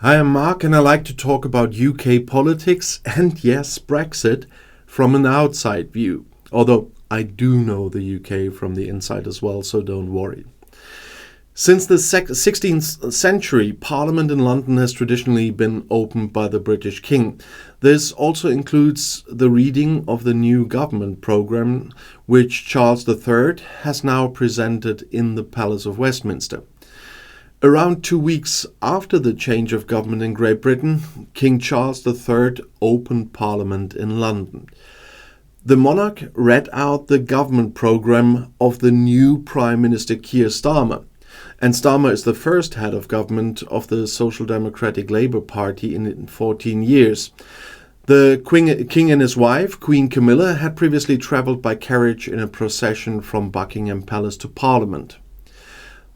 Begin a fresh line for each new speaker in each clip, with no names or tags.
Hi, I'm Mark, and I like to talk about UK politics and, yes, Brexit from an outside view. Although I do know the UK from the inside as well, so don't worry. Since the 16th century, Parliament in London has traditionally been opened by the British King. This also includes the reading of the new government programme, which Charles III has now presented in the Palace of Westminster. Around 2 weeks after the change of government in Great Britain, King Charles III opened Parliament in London. The monarch read out the government programme of the new Prime Minister Keir Starmer. And Starmer is the first head of government of the Social Democratic Labour Party in 14 years. The King and his wife, Queen Camilla, had previously travelled by carriage in a procession from Buckingham Palace to Parliament.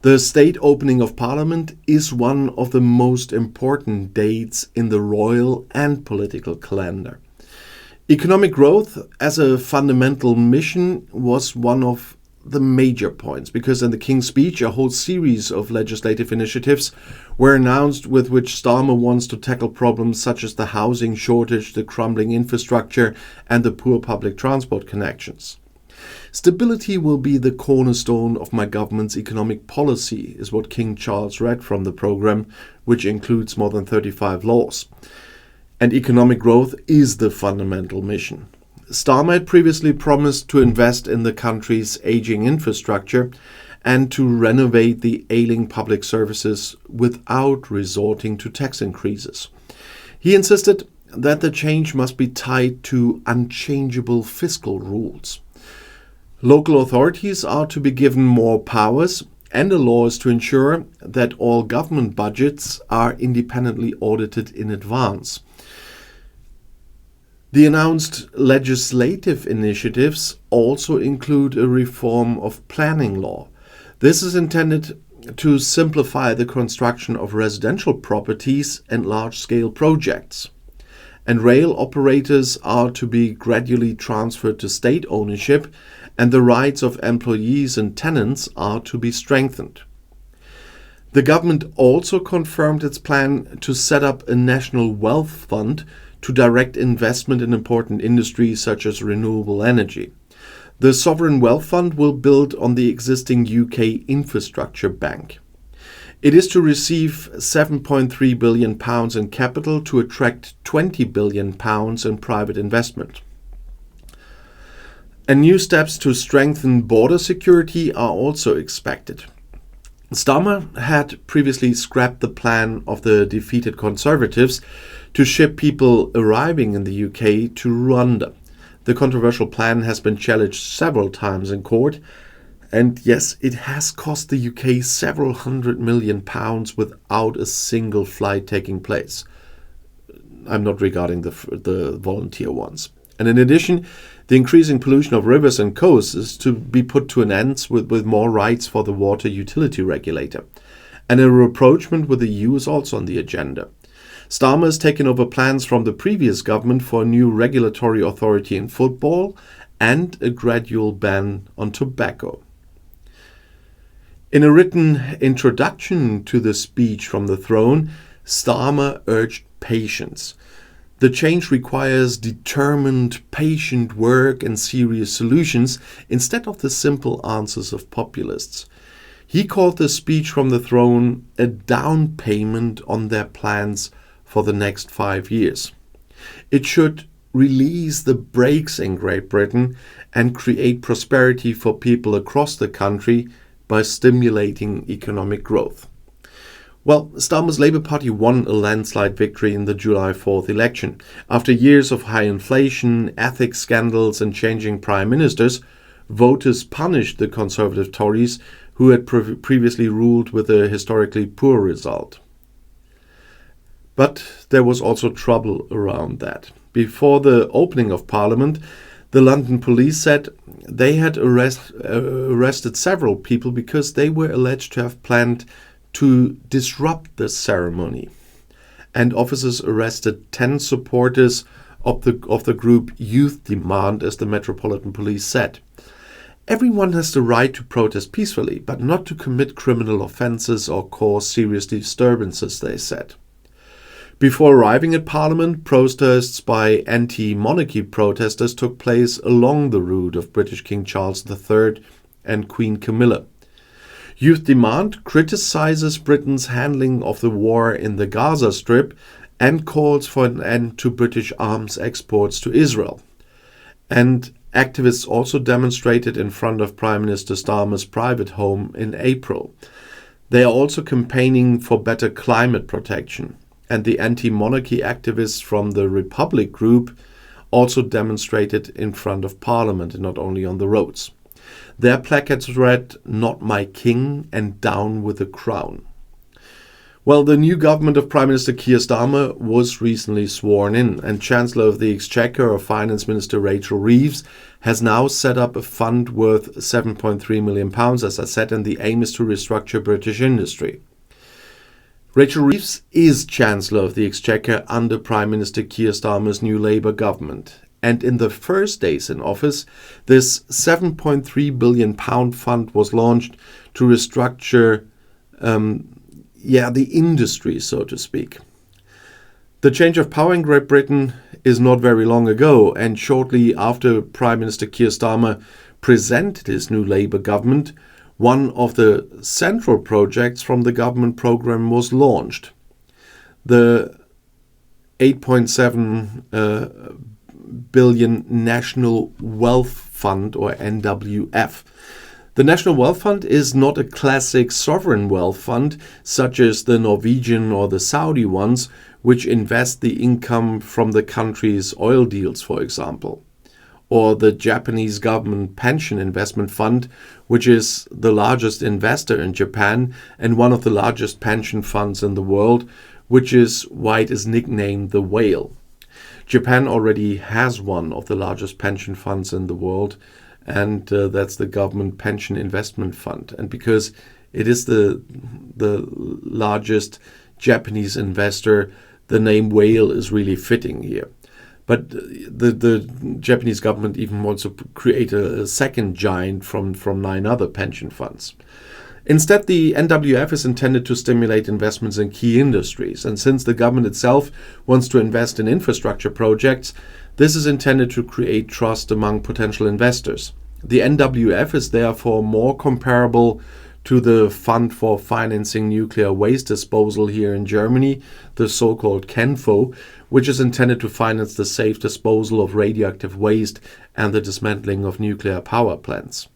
The state opening of Parliament is one of the most important dates in the royal and political calendar. Economic growth as a fundamental mission was one of the major points, because in the King's speech a whole series of legislative initiatives were announced with which Starmer wants to tackle problems such as the housing shortage, the crumbling infrastructure, and the poor public transport connections. Stability will be the cornerstone of my government's economic policy, is what King Charles read from the programme, which includes more than 35 laws. And economic growth is the fundamental mission. Starmer had previously promised to invest in the country's aging infrastructure and to renovate the ailing public services without resorting to tax increases. He insisted that the change must be tied to unchangeable fiscal rules. Local authorities are to be given more powers, and a law is to ensure that all government budgets are independently audited in advance. The announced legislative initiatives also include a reform of planning law. This is intended to simplify the construction of residential properties and large-scale projects. And rail operators are to be gradually transferred to state ownership, and the rights of employees and tenants are to be strengthened. The government also confirmed its plan to set up a national wealth fund to direct investment in important industries such as renewable energy. The Sovereign Wealth Fund will build on the existing UK Infrastructure Bank. It is to receive £7.3 billion in capital to attract £20 billion in private investment. And new steps to strengthen border security are also expected. Starmer had previously scrapped the plan of the defeated Conservatives to ship people arriving in the UK to Rwanda. The controversial plan has been challenged several times in court, and yes, it has cost the UK several £100 million without a single flight taking place. I'm not regarding the volunteer ones. And in addition, the increasing pollution of rivers and coasts is to be put to an end with more rights for the water utility regulator. And a rapprochement with the EU is also on the agenda. Starmer has taken over plans from the previous government for a new regulatory authority in football and a gradual ban on tobacco. In a written introduction to the speech from the throne, Starmer urged patience. The change requires determined, patient work and serious solutions instead of the simple answers of populists. He called the speech from the throne a down payment on their plans for the next 5 years. It should release the brakes in Great Britain and create prosperity for people across the country by stimulating economic growth. Well, Starmer's Labour Party won a landslide victory in the July 4th election. After years of high inflation, ethics scandals and changing prime ministers, voters punished the Conservative Tories, who had previously ruled with a historically poor result. But there was also trouble around that. Before the opening of Parliament, the London police said they had arrested several people because they were alleged to have planned to disrupt the ceremony. And officers arrested 10 supporters of the group Youth Demand, as the Metropolitan Police said. Everyone has the right to protest peacefully, but not to commit criminal offences or cause serious disturbances, they said. Before arriving at Parliament, protests by anti-monarchy protesters took place along the route of British King Charles III and Queen Camilla. Youth Demand criticizes Britain's handling of the war in the Gaza Strip and calls for an end to British arms exports to Israel. And activists also demonstrated in front of Prime Minister Starmer's private home in April. They are also campaigning for better climate protection. And the anti-monarchy activists from the Republic group also demonstrated in front of Parliament and not only on the roads. Their placards read, "Not my king" and "Down with the crown." Well, the new government of Prime Minister Keir Starmer was recently sworn in, and Chancellor of the Exchequer or Finance Minister Rachel Reeves has now set up a fund worth £7.3 million, as I said, and the aim is to restructure British industry. Rachel Reeves is Chancellor of the Exchequer under Prime Minister Keir Starmer's new Labour government. And in the first days in office, this £7.3 billion fund was launched to restructure the industry, so to speak. The change of power in Great Britain is not very long ago, and shortly after Prime Minister Keir Starmer presented his new Labour government, one of the central projects from the government programme was launched. The £8.7 billion National Wealth Fund, or NWF. The National Wealth Fund is not a classic sovereign wealth fund, such as the Norwegian or the Saudi ones, which invest the income from the country's oil deals, for example, or the Japanese government pension investment fund, which is the largest investor in Japan and one of the largest pension funds in the world, which is why it is nicknamed the whale. Japan already has one of the largest pension funds in the world, and that's the government pension investment fund. And because it is the largest Japanese investor, the name whale is really fitting here. But the Japanese government even wants to create a second giant from 9 other pension funds. Instead, the NWF is intended to stimulate investments in key industries. And since the government itself wants to invest in infrastructure projects, this is intended to create trust among potential investors. The NWF is therefore more comparable to the Fund for Financing Nuclear Waste Disposal here in Germany, the so-called KENFO, which is intended to finance the safe disposal of radioactive waste and the dismantling of nuclear power plants.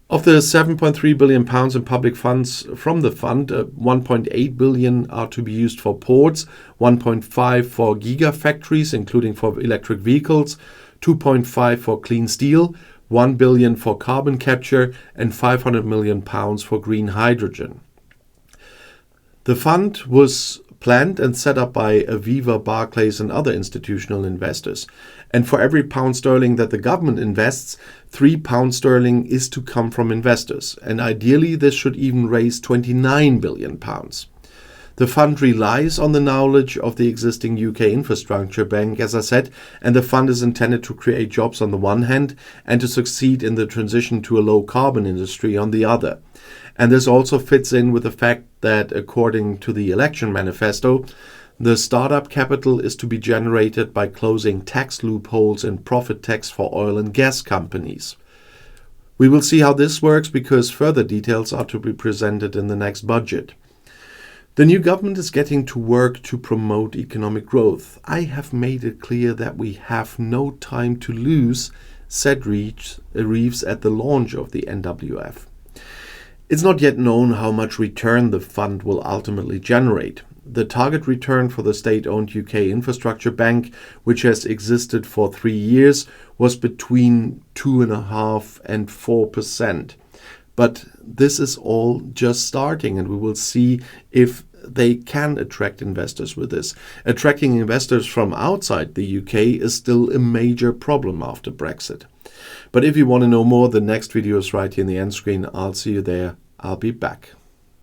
Of the £7.3 billion in public funds from the fund, £1.8 billion are to be used for ports, £1.5 billion for gigafactories, including for electric vehicles, £2.5 billion for clean steel, £1 billion for carbon capture, and £500 million for green hydrogen. The fund was planned and set up by Aviva, Barclays and other institutional investors. And for every pound sterling that the government invests, £3 is to come from investors. And ideally, this should even raise £29 billion. The fund relies on the knowledge of the existing UK infrastructure bank, as I said, and the fund is intended to create jobs on the one hand and to succeed in the transition to a low-carbon industry on the other. And this also fits in with the fact that, according to the election manifesto, the startup capital is to be generated by closing tax loopholes in profit tax for oil and gas companies. We will see how this works because further details are to be presented in the next budget. The new government is getting to work to promote economic growth. I have made it clear that we have no time to lose, said Reeves at the launch of the NWF. It's not yet known how much return the fund will ultimately generate. The target return for the state-owned UK infrastructure bank, which has existed for 3 years, was between 2.5% and 4%. But this is all just starting, and we will see if they can attract investors with this. Attracting investors from outside the UK is still a major problem after Brexit. But if you want to know more, the next video is right here in the end screen. I'll see you there. I'll be back.